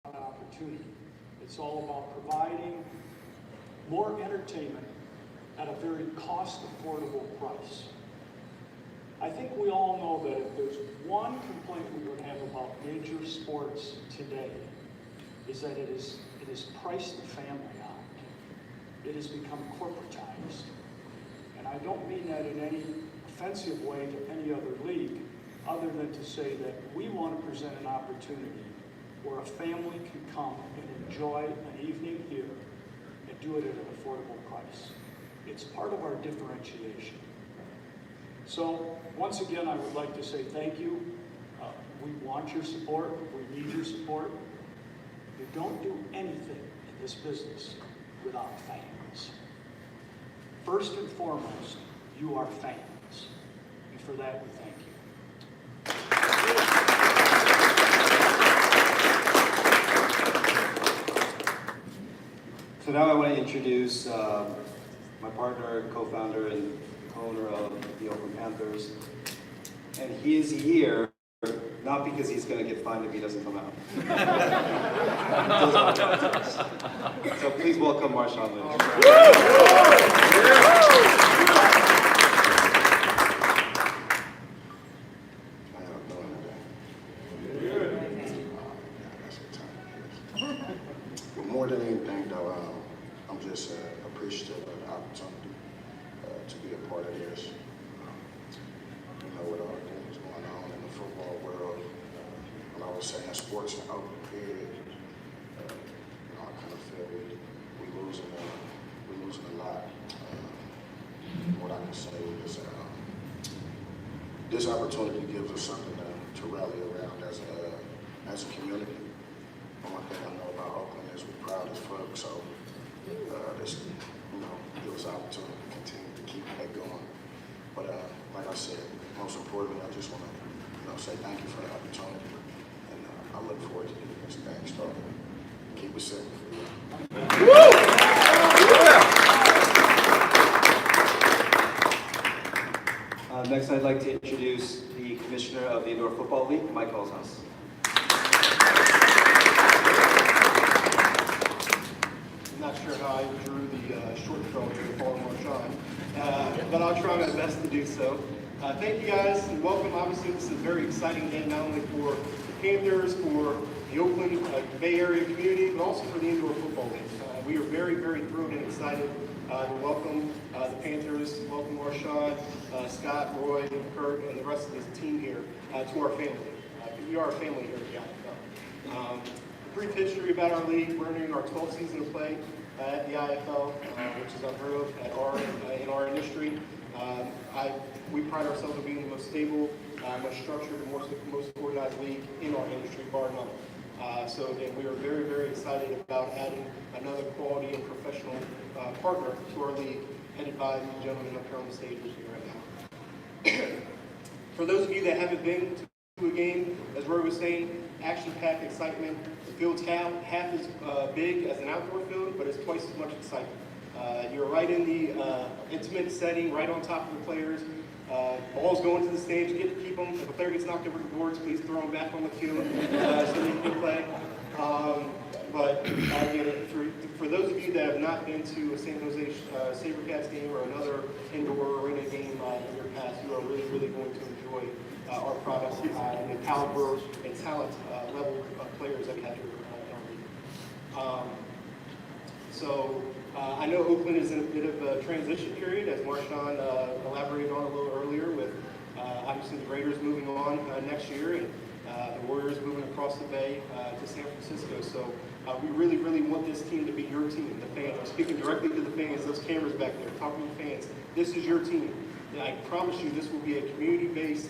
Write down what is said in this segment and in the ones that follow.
an opportunity. It's all about providing more entertainment at a very cost-affordable price. I think we all know that if there's one complaint we would have about major sports today, is that it is priced the family out. It has become corporatized. And I don't mean that in any offensive way to any other league, other than to say that we want to present an opportunity where a family can come and enjoy an evening here and do it at an affordable price. It's part of our differentiation. So once again, I would like to say thank you. We want your support. We need your support. You don't do anything in this business without fans. First and foremost, you are fans. And for that, we thank you. So now I want to introduce my partner, co-founder, and owner of the Oakland Panthers. And he is here, not because he's going to get fined if he doesn't come out. So please welcome Marshawn Lynch. Well, more than anything, though, I'm just appreciative of the opportunity to be a part of this. You know, with all the things going on in the football world, when I was saying sports in Oakland, period, you know, I kind of feel we're losing a lot. What I can say is this opportunity gives us something to rally around as a community. One thing I know about Oakland is we're proud as fuck, so this, you know, gives us an opportunity to continue to keep that going. But like I said, most importantly, I just want to, you know, say thank you for the opportunity, and I look forward to getting this thing started. Keep it simple for you. Next, I'd like to introduce the commissioner of the Indoor Football League, Mike Holzhaus. I'm not sure how I drew the short film to the following Marshawn, but I'll try my best to do so. Thank you guys and welcome. Obviously, this is a very exciting day, not only for the Panthers, for the Oakland Bay Area community, but also for the Indoor Football League. We are very, very thrilled and excited to welcome the Panthers, welcome Marshawn, Scott, Roy, Kurt, and the rest of this team here to our family. We are a family here at the IFL. A brief history about our league: we're entering our 12th season of play at the IFL, which is unheard of in our industry. We pride ourselves on being the most stable, most structured, and most organized league in our industry, bar none. So again, we are very, very excited about adding another quality and professional partner to our league, headed by the gentleman up here on the stage with you right now. For those of you that haven't been to a game, as Roy was saying, action-packed excitement. The field's half as big as an outdoor field, but it's twice as much excitement. You're right in the intimate setting, right on top of the players. Balls going to the stage, you get to keep them. If a player gets knocked over the boards, please throw them back on the field so they can play. But again, for those of you that have not been to a San Jose SaberCats game or another indoor arena game in your past, you are really, really going to enjoy our products and the caliber and talent level of players that we have here in our league. I know Oakland is in a bit of a transition period, as Marshawn elaborated on a little earlier, with obviously the Raiders moving on next year and the Warriors moving across the bay to San Francisco. So we really, really want this team to be your team, the fans. I'm speaking directly to the fans, those cameras back there, talking to the fans. This is your team. And I promise you this will be a community-based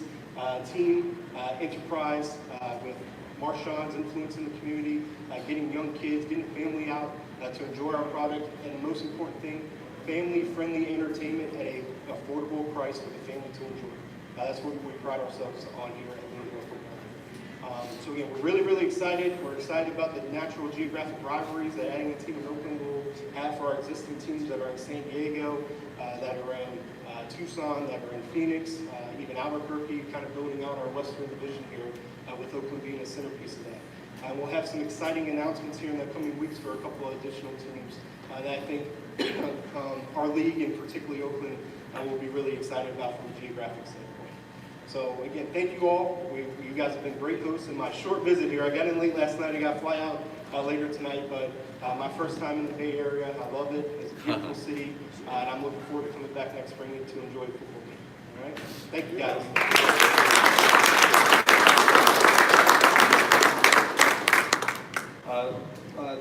team, enterprise with Marshawn's influence in the community, getting young kids, getting family out to enjoy our product, and the most important thing, family-friendly entertainment at an affordable price for the family to enjoy. That's what we pride ourselves on here at the Indoor Football League. So again, we're really, really excited. We're excited about the natural geographic rivalries that adding a team in Oakland will have for our existing teams that are in San Diego, that are in Tucson, that are in Phoenix, even Albuquerque, kind of building out our Western division here, with Oakland being a centerpiece of that. We'll have some exciting announcements here in the coming weeks for a couple of additional teams that I think our league, and particularly Oakland, will be really excited about from a geographic standpoint. So again, thank you all. You guys have been great hosts in my short visit here. I got in late last night. I got to fly out later tonight, but my first time in the Bay Area. I love it. It's a beautiful city, and I'm looking forward to coming back next spring to enjoy the football game. All right? Thank you, guys.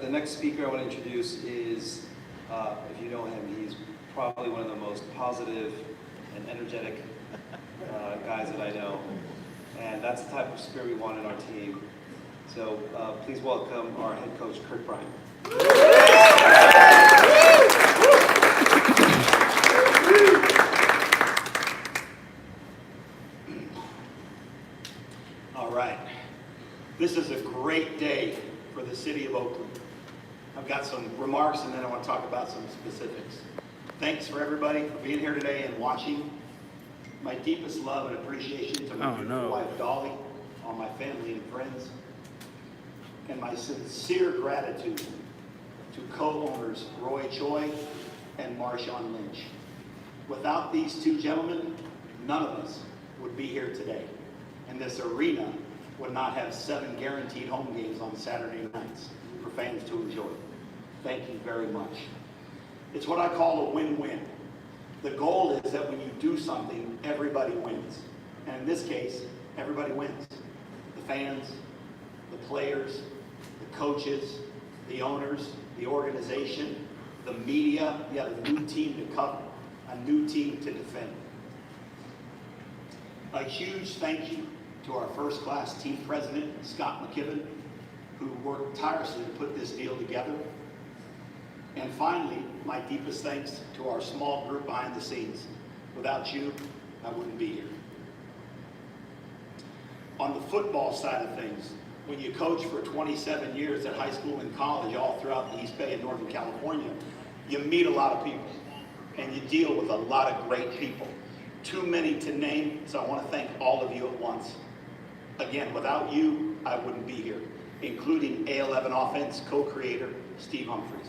The next speaker I want to introduce is, if you know him, he's probably one of the most positive and energetic guys that I know. And that's the type of spirit we want in our team. So please welcome our head coach, Kurt Bryant. All right. This is a great day for the city of Oakland. I've got some remarks and then I want to talk about some specifics. Thanks for everybody for being here today and watching. My deepest love and appreciation to my beautiful wife, Dolly, all my family and friends, and my sincere gratitude to co-owners Roy Choi and Marshawn Lynch. Without these two gentlemen, none of us would be here today, and this arena would not have 7 guaranteed home games on Saturday nights for fans to enjoy. Thank you very much. It's what I call a win-win. The goal is that when you do something, everybody wins. And in this case, everybody wins. The fans, the players, the coaches, the owners, the organization, the media. You have a new team to cover, a new team to defend. A huge thank you to our first-class team president, Scott McKibben, who worked tirelessly to put this deal together. And finally, my deepest thanks to our small group behind the scenes. Without you, I wouldn't be here. On the football side of things, when you coach for 27 years at high school and college all throughout the East Bay and Northern California, you meet a lot of people and you deal with a lot of great people. Too many to name, so I want to thank all of you at once. Again, without you, I wouldn't be here, including A11 offense co-creator Steve Humphries.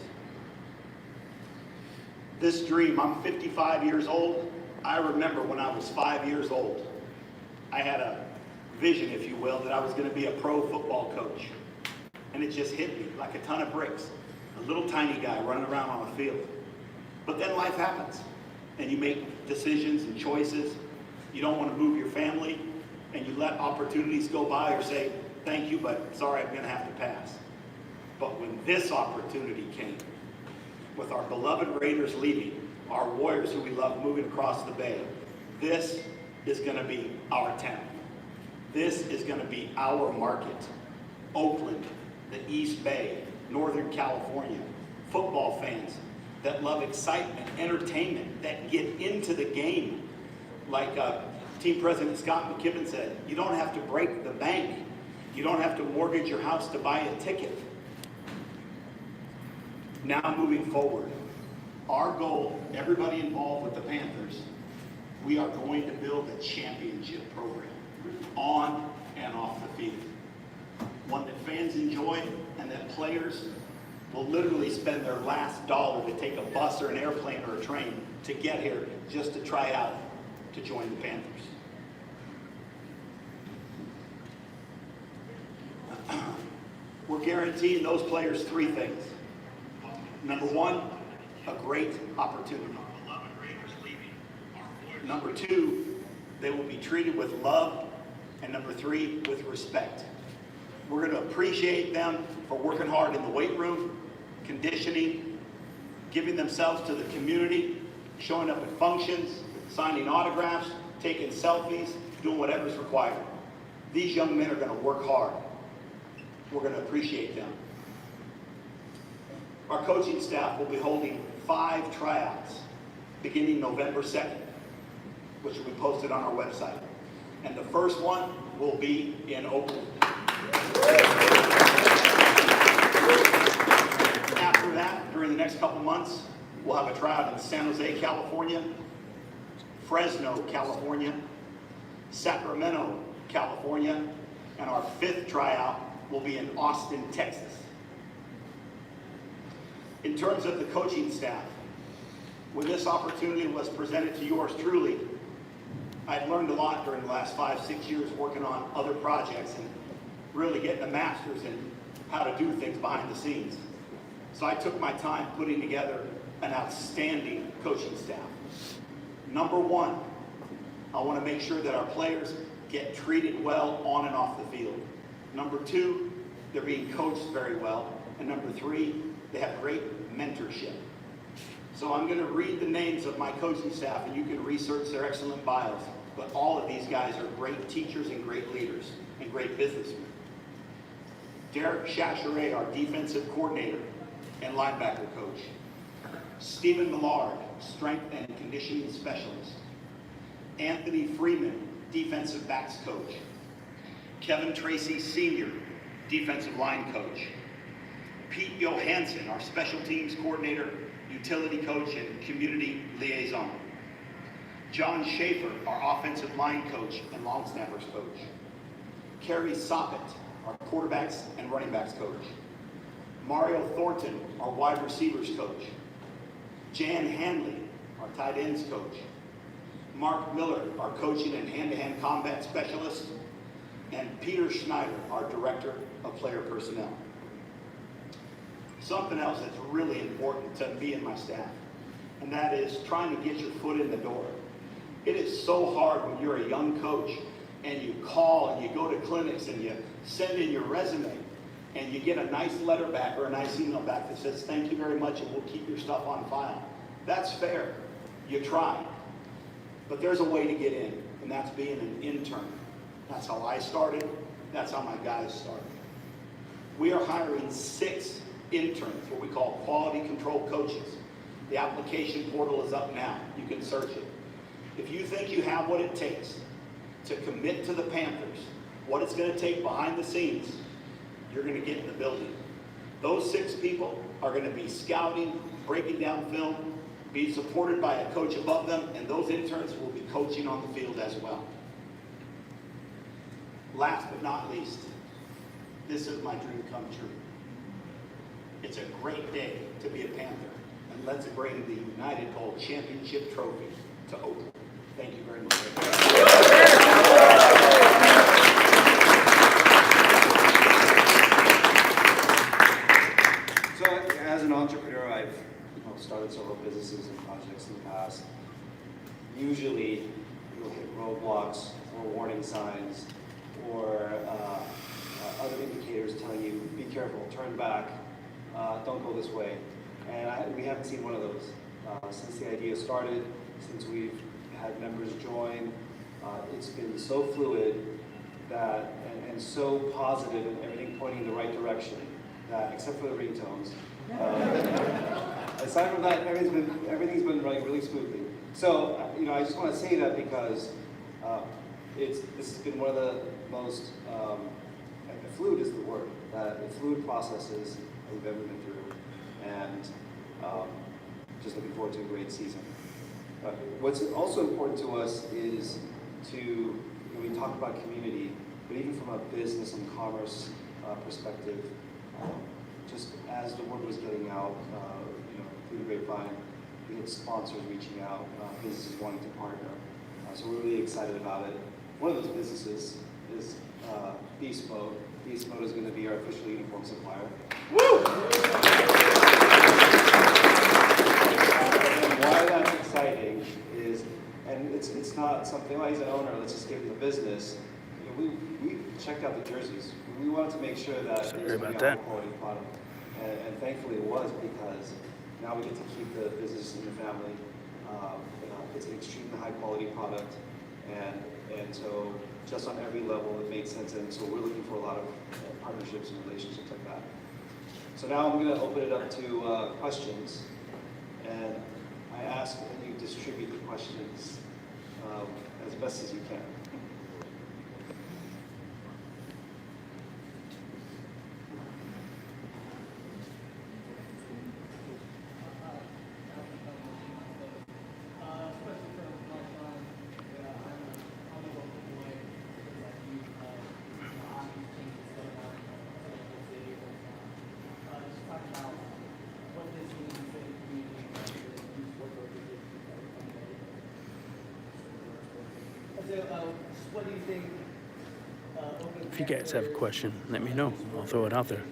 This dream, I'm 55 years old. I remember when I was 5 years old, I had a vision, if you will, that I was going to be a pro football coach. And it just hit me like a ton of bricks. A little tiny guy running around on a field. But then life happens, and you make decisions and choices. You don't want to move your family, and you let opportunities go by or say, thank you, but sorry, I'm going to have to pass. But when this opportunity came, with our beloved Raiders leaving, our Warriors who we love moving across the bay, this is going to be our town. This is going to be our market. Oakland, the East Bay, Northern California, football fans that love excitement, entertainment, that get into the game. Like Team President Scott McKibben said, you don't have to break the bank. You don't have to mortgage your house to buy a ticket. Now moving forward, our goal, everybody involved with the Panthers, we are going to build a championship program on and off the field. One that fans enjoy and that players will literally spend their last dollar to take a bus or an airplane or a train to get here just to try out to join the Panthers. We're guaranteeing those players 3 things. Number 1, a great opportunity. Number 2, they will be treated with love. And number 3, with respect. We're going to appreciate them for working hard in the weight room, conditioning, giving themselves to the community, showing up at functions, signing autographs, taking selfies, doing whatever's required. These young men are going to work hard. We're going to appreciate them. Our coaching staff will be holding 5 tryouts beginning November 2nd, which will be posted on our website. And the first one will be in Oakland. After that, during the next couple months, we'll have a tryout in San Jose, California, Fresno, California, Sacramento, California, and our 5th tryout will be in Austin, Texas. In terms of the coaching staff, when this opportunity was presented to yours truly, I'd learned a lot during the last 5-6 years working on other projects and really getting a master's in how to do things behind the scenes. So I took my time putting together an outstanding coaching staff. Number one, I want to make sure that our players get treated well on and off the field. Number two, they're being coached very well. And number three, they have great mentorship. So I'm going to read the names of my coaching staff, and you can research their excellent bios. But all of these guys are great teachers and great leaders and great businessmen. Derek Chacheret, our defensive coordinator and linebacker coach. Stephen Millard, strength and conditioning specialist. Anthony Freeman, defensive backs coach. Kevin Tracy Sr., defensive line coach. Pete Johansson, our special teams coordinator, utility coach, and community liaison. John Schaefer, our offensive line coach and long snappers coach. Kerry Soppett, our quarterbacks and running backs coach. Mario Thornton, our wide receivers coach. Jan Hanley, our tight ends coach. Mark Miller, our coaching and hand-to-hand combat specialist. And Peter Schneider, our director of player personnel. Something else that's really important to me and my staff, and that is trying to get your foot in the door. It is so hard when you're a young coach and you call and you go to clinics and you send in your resume and you get a nice letter back or a nice email back that says, thank you very much and we'll keep your stuff on file. That's fair. You try. But there's a way to get in, and that's being an intern. That's how I started. That's how my guys started. We are hiring 6 interns, what we call quality control coaches. The application portal is up now. You can search it. If you think you have what it takes to commit to the Panthers, what it's going to take behind the scenes, you're going to get in the building. Those 6 people are going to be scouting, breaking down film, be supported by a coach above them, and those interns will be coaching on the field as well. Last but not least, this is my dream come true. It's a great day to be a Panther, and let's bring the United Bowl Championship trophy to Oakland. Thank you very much. So as an entrepreneur, I've started several businesses and projects in the past. Usually you'll hit roadblocks or warning signs or other indicators telling you, be careful, turn back, don't go this way. And we haven't seen one of those. Since the idea started, since we've had members join, it's been so fluid that, and so positive and everything pointing in the right direction, that except for the ringtones. Aside from that, everything's been running really smoothly. So, I just want to say that because this has been one of the most, fluid is the word, the fluid processes that we've ever been through, and just looking forward to a great season. What's also important to us is to, we talk about community, but even from a business and commerce perspective, just as the word was getting out, through the grapevine, we had sponsors reaching out, businesses wanting to partner. So we're really excited about it. One of those businesses is Beast Mode. Beast Mode is going to be our official uniform supplier. Woo! And why that's exciting is, and it's not something, well, he's an owner, let's just give him the business. We checked out the jerseys. We wanted to make sure that it was going to be a high-quality product. And thankfully it was, because now we get to keep the business in the family. It's an extremely high-quality product, and so just on every level it made sense, and so we're looking for a lot of partnerships and relationships like that. So now I'm going to open it up to questions, and I ask that you distribute the questions as best as you can. what do you think? Oakland If you guys have a question, let me know. I'll throw it out there.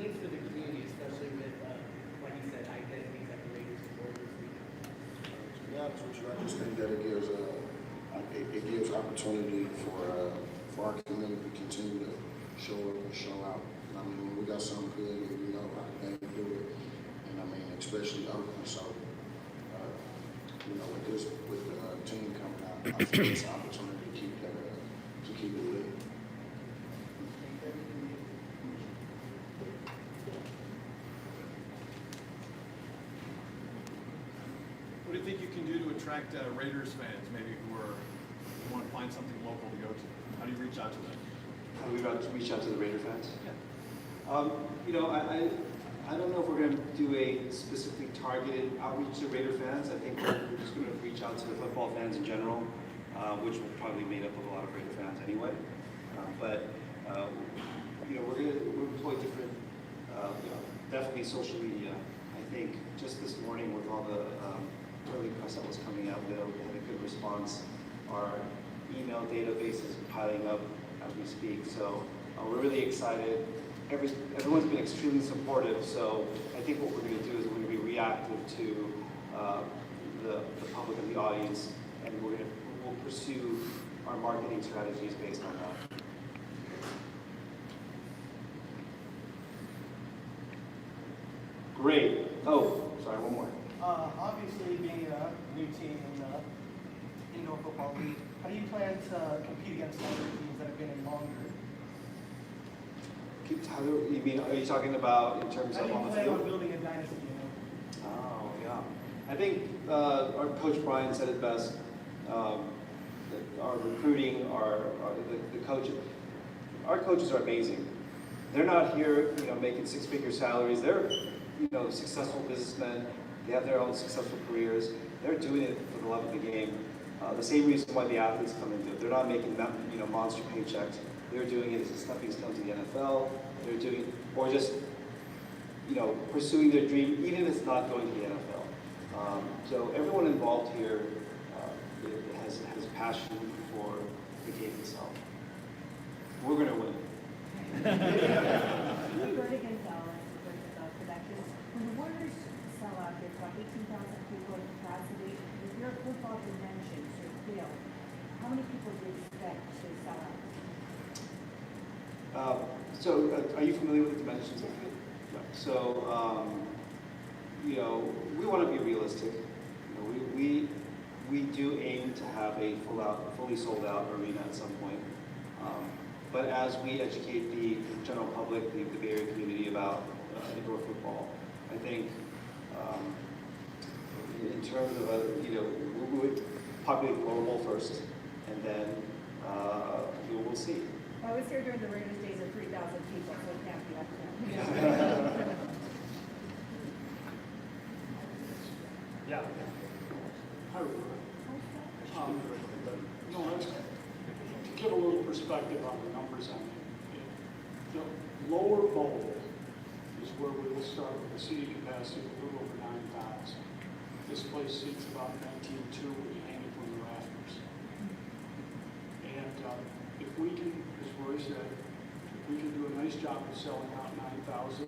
means for the community, especially with, like you said, identities that the Raiders support this week? To be honest with you, I just think that it gives opportunity for our community to continue to show up and show out. I mean, when we got something good, and we know how to do it, and I mean, especially Oakland. So, with the team coming out, I think it's an opportunity to keep it lit. What do you think you can do to attract Raiders fans, maybe who want to find something local to go to? How do you reach out to them? How do we reach out to the Raider fans? I don't know if we're going to do a specifically targeted outreach to Raider fans. I think we're just going to reach out to the football fans in general, which will probably be made up of a lot of Raider fans anyway. We'll employ different, definitely social media. I think just this morning with all the early press that was coming out, we had a good response. Our email database is piling up as we speak, so we're really excited. Everyone's been extremely supportive, so I think what we're going to do is we're going to be reactive to the public and the audience, and we'll pursue our marketing strategies based on that. Great. Oh, sorry, one more. Obviously, being a new team in the indoor football league, how do you plan to compete against other teams that have been in longer? You mean, are you talking about in terms How of do you on the plan field? on building a dynasty? Oh, yeah. I think our coach Brian said it best. Our recruiting, the coaches, our coaches are amazing. They're not here, making six-figure salaries. They're, successful businessmen. They have their own successful careers. They're doing it for the love of the game. The same reason why the athletes come into it. They're not making monster paychecks. They're doing it as a stepping stone to the NFL. They're doing, or just, pursuing their dream, even if it's not going to the NFL. So everyone involved here has passion for the game itself. We're going to win. Verdict and productions. When the Warriors sell out, there's about 18,000 people in capacity. With your football dimensions, your field, how many people do you expect to sell out? Are you familiar with the dimensions of it? Yeah. So, we want to be realistic. We do aim to have a fully sold out arena at some point. But as we educate the general public, the Bay Area community about indoor football, I think in terms of we would populate the lower bowl first, and then we'll see. I was here during the Raiders days of 3,000 people, so it can't be up there. Yeah. Hi, to give a little perspective on the numbers on it, the lower bowl is where we will start with a seating capacity of a little over 9,000. This place seats about 19,200 when you hang it from the rafters. And if we can, as Roy said, if we can do a nice job of selling out 9,000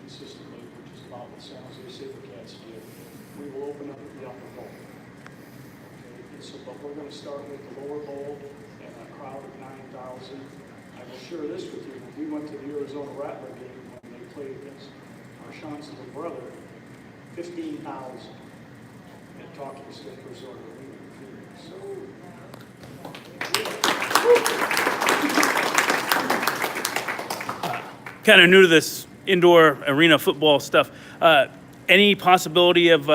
consistently, which is about what San Jose SaberCats did, we will open up the upper bowl. Okay, so, but we're going to start with the lower bowl and a crowd of 9,000. I will share this with you. We went to the Arizona Rattler game when they played against our Sean's little brother, 15,000 at Talking Stick Resort Arena. So, Kind of new to this indoor arena football stuff. Any possibility of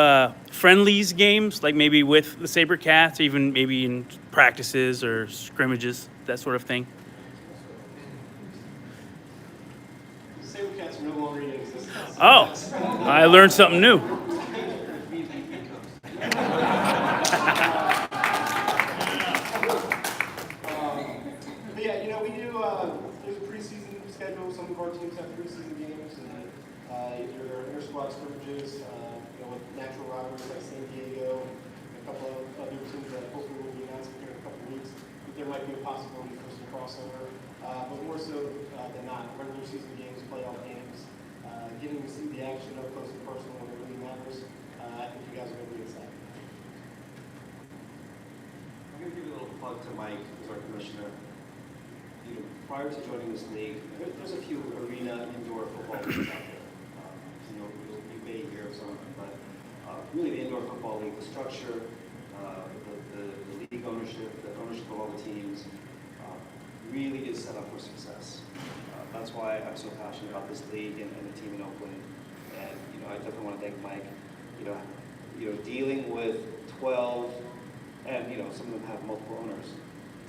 friendlies games, like maybe with the SaberCats, even maybe in practices or scrimmages, that sort of thing? SaberCats are no longer in existence. Oh, I learned something new. But yeah, we do, there's a preseason schedule. Some of our teams have preseason games, and either there are inter-squad scrimmages, with natural rivalries like San Diego, and a couple of other teams that hopefully will be announcement here in a couple of weeks that there might be a possibility for some crossover. But more so than not, regular season games, playoff games, getting to see the action up close and personal when it really matters. I think you guys are going to be excited. I'm going to give a little plug to Mike, who's our commissioner. You know, prior to joining this league, there's a few arena indoor football leagues out there. You may hear of some, but really the indoor football league, the structure, the league ownership, the ownership of all the teams, really is set up for success. That's why I'm so passionate about this league and the team in Oakland. And I definitely want to thank Mike. Dealing with 12, and some of them have multiple owners,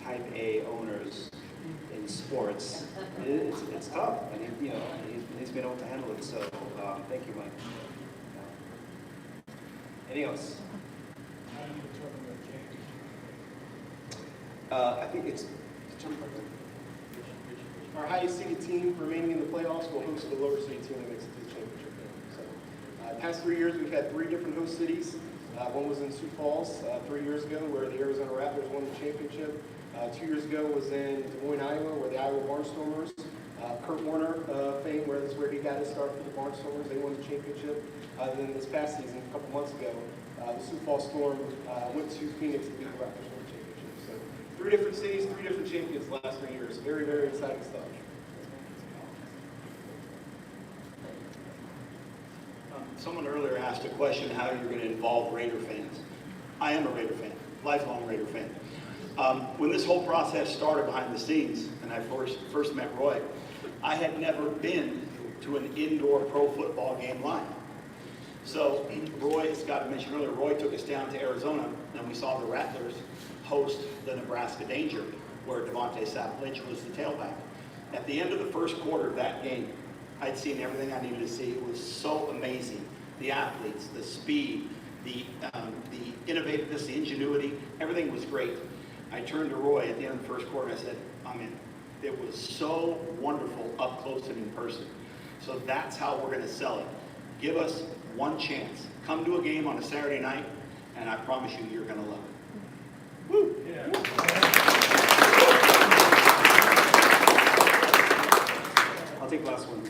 type A owners in sports. It's tough, and he's been able to handle it. So thank you, Mike. Anything else? I think it's determined. Our highest seeded team remaining in the playoffs will host the lower seeded team that makes it to the championship game. So, past 3 years, we've had 3 different host cities. One was in Sioux Falls 3 years ago, where the Arizona Raptors won the championship. 2 years ago was in Des Moines, Iowa, where the Iowa Barnstormers, Kurt Warner fame, where that's where he got his start for the Barnstormers. They won the championship. Then this past season, a couple months ago, the Sioux Falls Storm went to Phoenix to beat the Raptors for the championship. So 3 different cities, 3 different champions the last 3 years. Very, very exciting stuff. Someone earlier asked a question how you're going to involve Raider fans. I am a Raider fan, lifelong Raider fan. When this whole process started behind the scenes, and I first met Roy, I had never been to an indoor pro football game live. So Roy, as Scott mentioned earlier, Roy took us down to Arizona, and we saw the Rattlers host the Nebraska Danger, where Devontae Sapp-Lynch was the tailback. At the end of the first quarter of that game, I'd seen everything I needed to see. It was so amazing. The athletes, the speed, the innovativeness, the ingenuity, everything was great. I turned to Roy at the end of the first quarter and I said, I'm in. It was so wonderful up close and in person. So that's how we're going to sell it. Give us one chance. Come to a game on a Saturday night, and I promise you, you're going to love it. Woo! Yeah. I'll take the last one.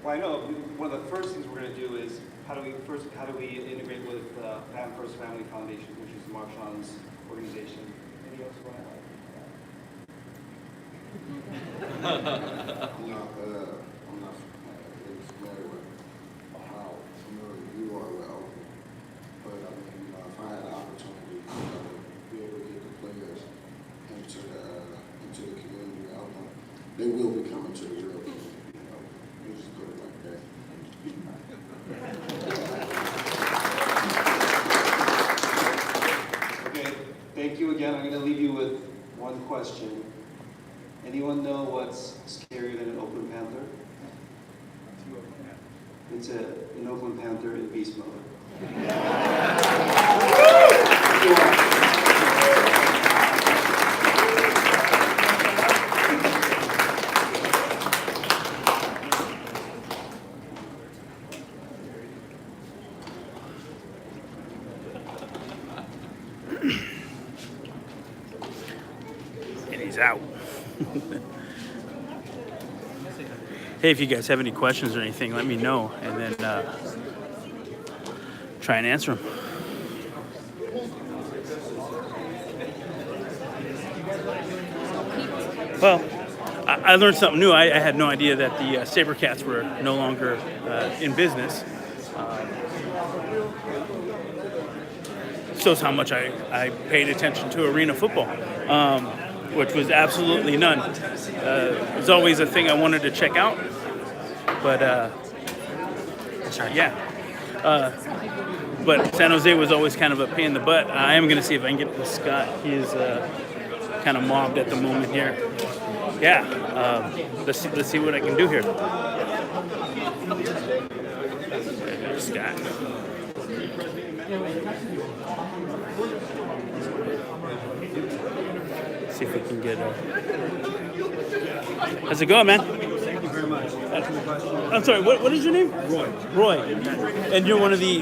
Well, I know one of the first things we're going to do is how do we integrate with Panthers Family Foundation, which is Marshawn's organization. Anything else you want to add? I'm not really familiar with how familiar you are with Oakland, but I mean, if I had the opportunity to be able to get the players into the community of Oakland, they will be coming to the real community. You just put it like that. Okay, thank you again. I'm going to leave you with one question. Anyone know what's scarier than an Oakland Panther? It's an Oakland Panther in beast mode. And he's out. Hey, if you guys have any questions or anything, let me know, and then try and answer them. Well, I learned something new. I had no idea that the Sabercats were no longer in business. Shows how much I paid attention to arena football, which was absolutely none. It was always a thing I wanted to check out, but but San Jose was always kind of a pain in the butt. I am going to see if I can get with Scott. He is kind of mobbed at the moment here. Yeah, let's see what I can do here. There's Scott. See if we can get how's it going, man? very much. I'm sorry. What is your name? Roy. And you're one of the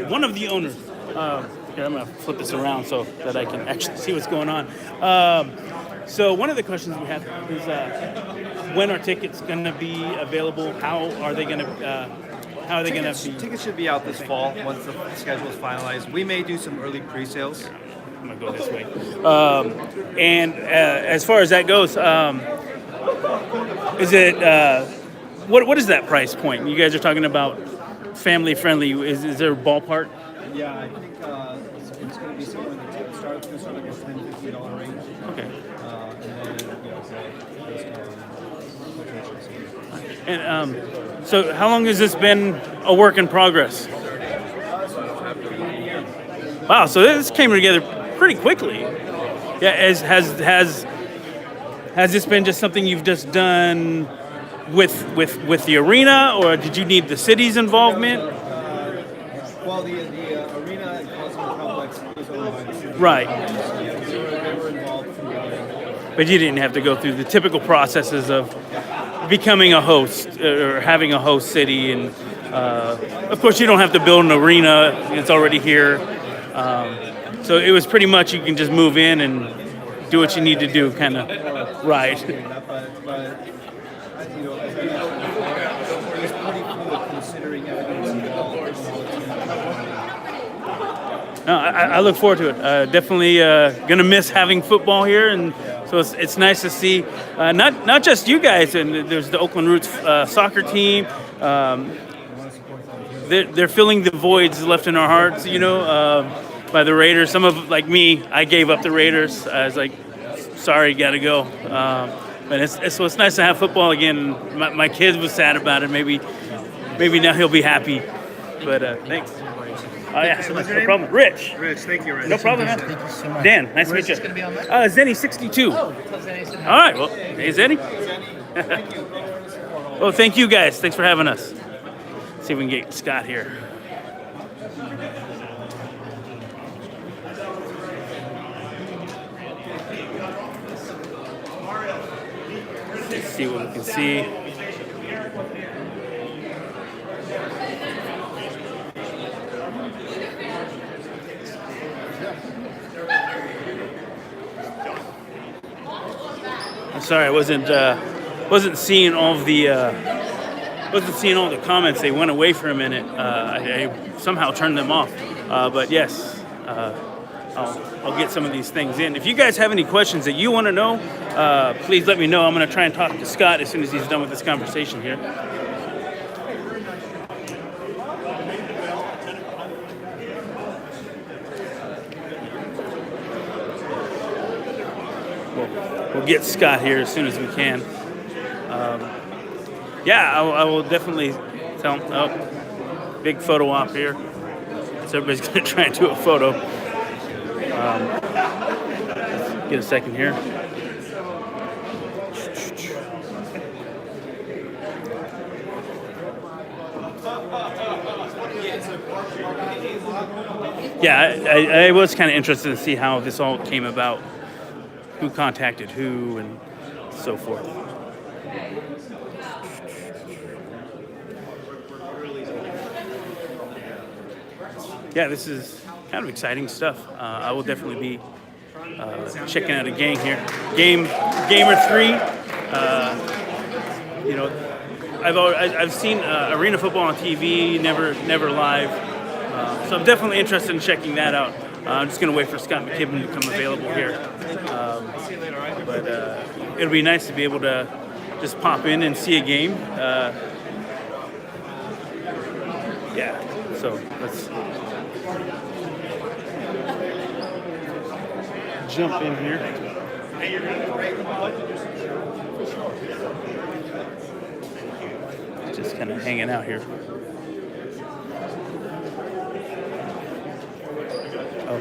one of the owners. Here, I'm gonna flip this around so that I can actually see what's going on. So one of the questions we have is when are tickets going to be available? How are they going to? How are they going to be? Tickets should be out this fall once the schedule is finalized. We may do some early pre-sales. I'm gonna go this way. And as far as that goes, is it what is that price point? You guys are talking about family friendly. Is there a ballpark? Yeah, I think it's going to be somewhere in the ticket start. It's going to start like a $10-$15 range. Okay. And then based on locations. And so how long has this been a work in progress? Wow, so this came together pretty quickly. Yeah, has this been just something you've just done with the arena, or did you need the city's involvement? Well, the arena and Cosmo Complex is owned by the city. Right. So they were involved through But you didn't have to go through the typical processes of becoming a host or having a host city, and of course you don't have to build an arena; it's already here. So it was pretty much you can just move in and do what you need to do, kind of. Right. But you know, it's pretty cool considering everything's involved. No, I look forward to it. Definitely gonna miss having football here, and so it's nice to see not just you guys. And there's the Oakland Roots soccer team. They're filling the voids left in our hearts, you know, by the Raiders. Some of, like me, I gave up the Raiders. I was like, sorry, gotta go. But it's nice to have football again. My kid was sad about it. Maybe now he'll be happy. But thanks. Oh yeah, no problem. Rich. Rich, thank you, Rich. No problem, man. Thank you so much. Dan, nice to meet you. Zenny 62. Oh, tell Zenny I said hi. All right, well, hey Zenny. Well, thank you guys. Thanks for having us. See if we can get Scott here. Let's see what we can see. I'm sorry, I wasn't seeing all of the comments. They went away for a minute. I somehow turned them off. But yes, I'll get some of these things in. If you guys have any questions that you want to know, please let me know. I'm going to try and talk to Scott as soon as he's done with this conversation here. We'll get Scott here as soon as we can. Yeah, I will definitely tell him. Oh, big photo op here. So everybody's going to try and do a photo. Get a second here. Yeah, I was kind of interested to see how this all came about. Who contacted who and so forth. Yeah, this is kind of exciting stuff. I will definitely be checking out a game here. Gamer 3. You know, I've seen arena football on TV, never live. So I'm definitely interested in checking that out. I'm just going to wait for Scott McKibben to become available here. But it'll be nice to be able to just pop in and see a game. Yeah, so let's jump in here. Just kind of hanging out here. Oh.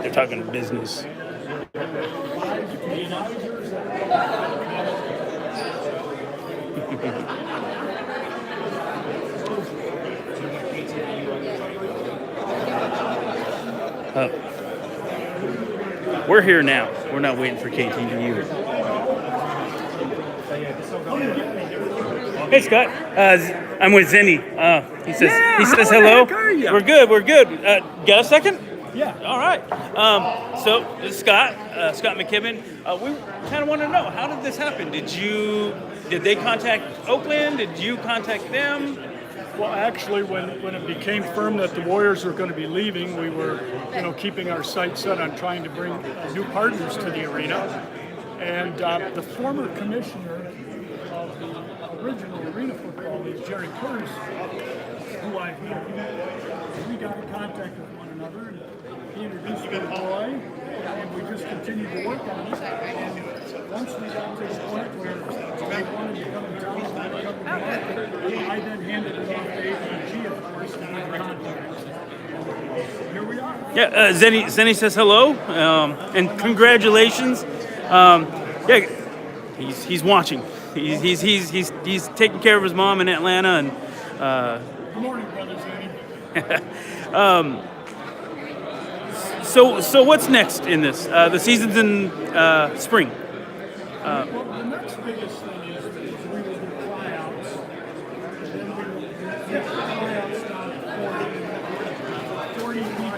They're talking business. We're here now. We're not waiting for KTVU. Hey Scott, I'm with Zenny. He says hello. We're good. Got a second? Yeah. All right. So this is Scott McKibben. We kind of want to know, how did this happen? Did they contact Oakland? Did you contact them? Well, actually, when it became firm that the Warriors were going to be leaving, we were, keeping our sights set on trying to bring new partners to the arena. And the former commissioner of the original Arena Football League, Jerry Kurz, who I've known, we got in contact with one another, and he introduced me to Roy, and we just continued to work on it. And once we got to the point where they wanted to come in town, I then handed it off to APG, of course, and we contacted. Here we are. Yeah, Zenny says hello, and congratulations. Yeah, he's watching. He's taking care of his mom in Atlanta, and Good morning, brother Zenny. So what's next in this? The season's in spring. Well, the next biggest thing is we will do tryouts, and then we will get the tryouts down to 40 people.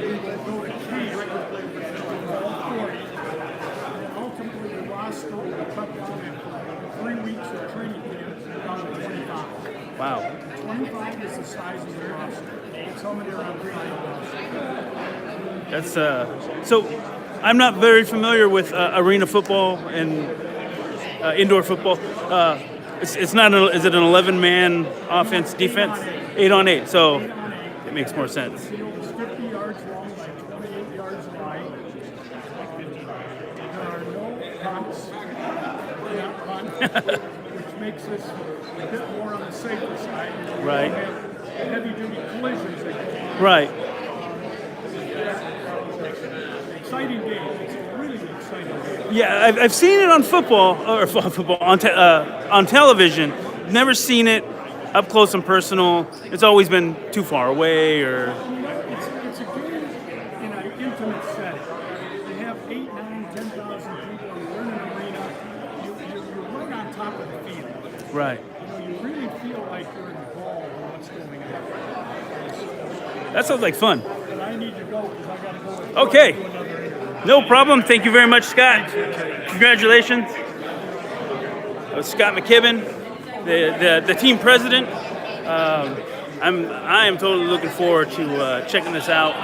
We will go to camp with all 40, and ultimately the roster will cut down in 3 weeks of training camp down to 25. Wow. 25 is the size of the roster. It's how many are on the roster. That's so. I'm not very familiar with arena football and indoor football. It's not. Is it an 11-man offense defense? 8 on 8. So it makes more sense. The field is 50 yards long by 28 yards wide. There are no punts, not punt, which makes this a bit more on the safer side. Right. We don't have heavy-duty collisions that go on. Right. Exciting game. It's a really exciting game. Yeah, I've seen it on football on television. Never seen it up close and personal. It's always been too far away, or It's a game in an intimate setting. You have 8, 9, 10,000 people. You're in an arena. You're right on top of the field. right. You really feel like you're involved in what's going on. That sounds like fun. But I need to go because I got to go with Okay. to another interview. No problem. Thank you very much, Scott. Congratulations. Scott McKibben, the team president. I am totally looking forward to checking this out.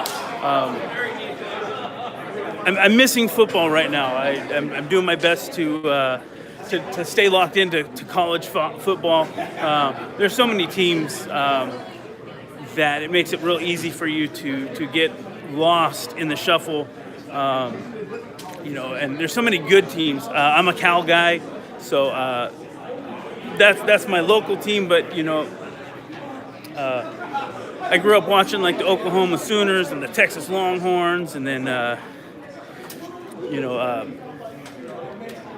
I'm missing football right now. I'm doing my best to stay locked into college football. There's so many teams that it makes it real easy for you to get lost in the shuffle. And there's so many good teams. I'm a Cal guy, so that's my local team. But I grew up watching like the Oklahoma Sooners and the Texas Longhorns, and then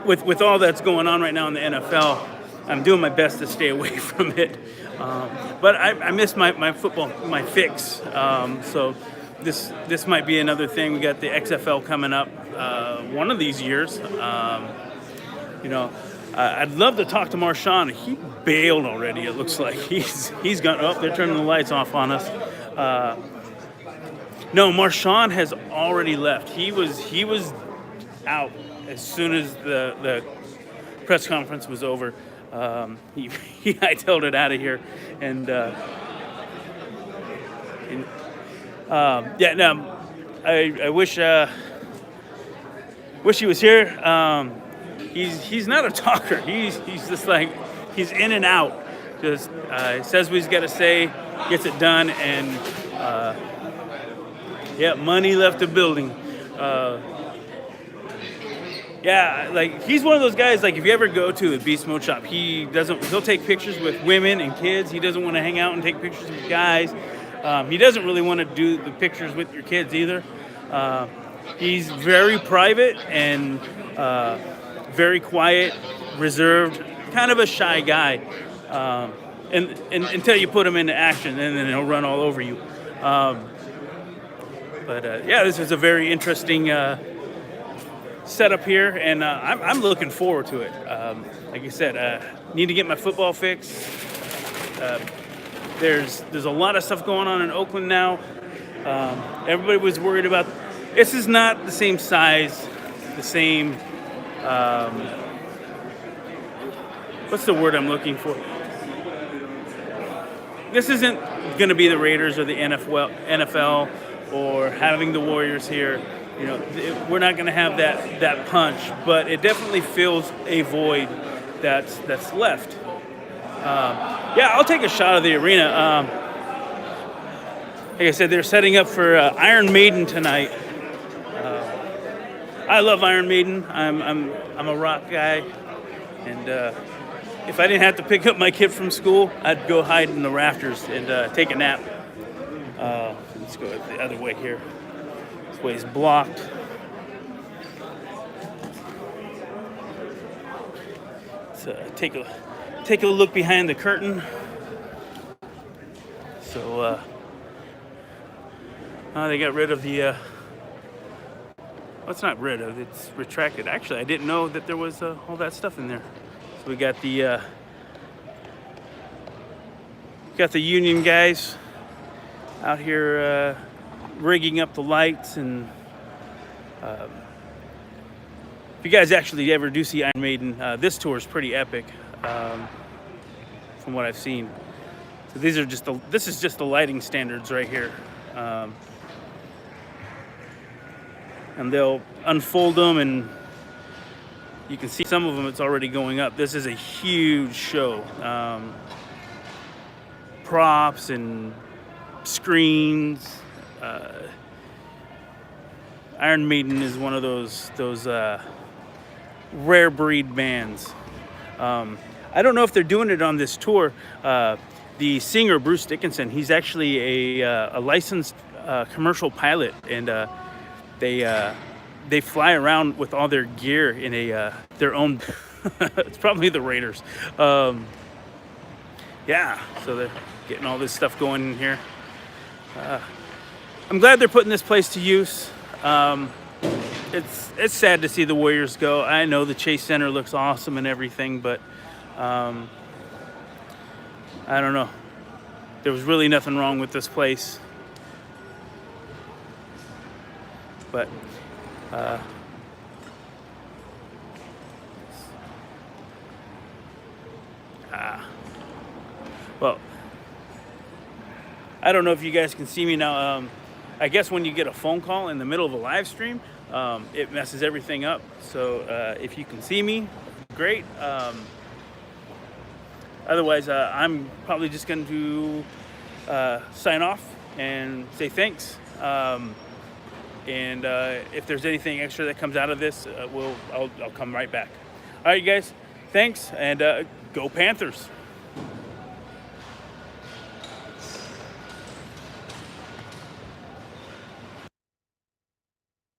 with all that's going on right now in the NFL, I'm doing my best to stay away from it. But I miss my football, my fix. So this might be another thing. We got the XFL coming up one of these years. I'd love to talk to Marshawn. He bailed already. It looks like he's gone. Oh, they're turning the lights off on us. No, Marshawn has already left. He was out as soon as the press conference was over. He hightailed it out of here, and I wish he was here. He's not a talker. He's just like, he's in and out. Just says what he's got to say, gets it done, and money left the building. He's one of those guys, like if you ever go to a Beast Mode shop, he'll take pictures with women and kids. He doesn't want to hang out and take pictures with guys. He doesn't really want to do the pictures with your kids either. He's very private and very quiet, reserved, kind of a shy guy. And until you put him into action, and then he'll run all over you. This is a very interesting setup here, and I'm looking forward to it. Like I said, need to get my football fix. There's a lot of stuff going on in Oakland now. Everybody was worried about. This is not the same size, the same. What's the word I'm looking for? This isn't going to be the Raiders or the NFL or having the Warriors here. You know, we're not going to have that punch, but it definitely fills a void that's left. Yeah, I'll take a shot of the arena. Like I said, they're setting up for Iron Maiden tonight. I love Iron Maiden. I'm a rock guy, and if I didn't have to pick up my kid from school, I'd go hide in the rafters and take a nap. Let's go the other way here. This way's blocked. Let's take a look behind the curtain. So they got rid of the. Well, it's not rid of. It's retracted. Actually, I didn't know that there was all that stuff in there. So we got the union guys out here rigging up the lights, and if you guys actually ever do see Iron Maiden, this tour is pretty epic, from what I've seen. So this is just the lighting standards right here, and they'll unfold them, and you can see some of them. It's already going up. This is a huge show. Props and screens. Iron Maiden is one of those rare breed bands. I don't know if they're doing it on this tour. The singer Bruce Dickinson, he's actually a licensed commercial pilot, and they fly around with all their gear in their own. It's probably the Raiders. Yeah, so they're getting all this stuff going in here. I'm glad they're putting this place to use. It's sad to see the Warriors go. I know the Chase Center looks awesome and everything, but I don't know. There was really nothing wrong with this place. But well, I don't know if you guys can see me now. I guess when you get a phone call in the middle of a live stream, it messes everything up. So if you can see me, great. Otherwise, I'm probably just going to sign off and say thanks. And if there's anything extra that comes out of this, I'll come right back. All right, you guys, thanks, and go Panthers.